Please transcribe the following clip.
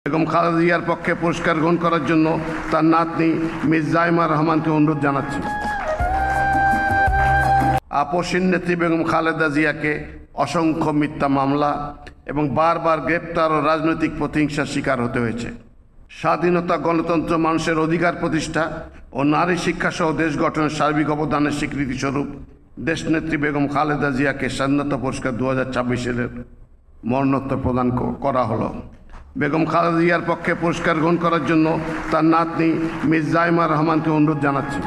বেগম খালেদা জিয়ার পক্ষে পুরস্কার গ্রহণ করার জন্য তার নাতনি মিস জাইমা রহমানকে অনুরোধ জানাচ্ছি। আপসীন নেত্রী বেগম খালেদা জিয়াকে অসংখ্য মিথ্যা মামলা এবং বারবার গ্রেপ্তার ও রাজনৈতিক প্রতিহিংসার শিকার হতে হয়েছে। স্বাধীনতা, গণতন্ত্র, মানুষের অধিকার প্রতিষ্ঠা ও নারী শিক্ষাসহ দেশ গঠনের সার্বিক অবদানের স্বীকৃতিস্বরূপ দেশনেত্রী বেগম খালেদা জিয়াকে স্বাধীনতা পুরস্কার 2026 মরণোত্তর প্রদান করা হলো। বেগম খালেদা জিয়ার পক্ষে পুরস্কার গ্রহণ করার জন্য তার নাতনি মিস জাইমা রহমানকে অনুরোধ জানাচ্ছি।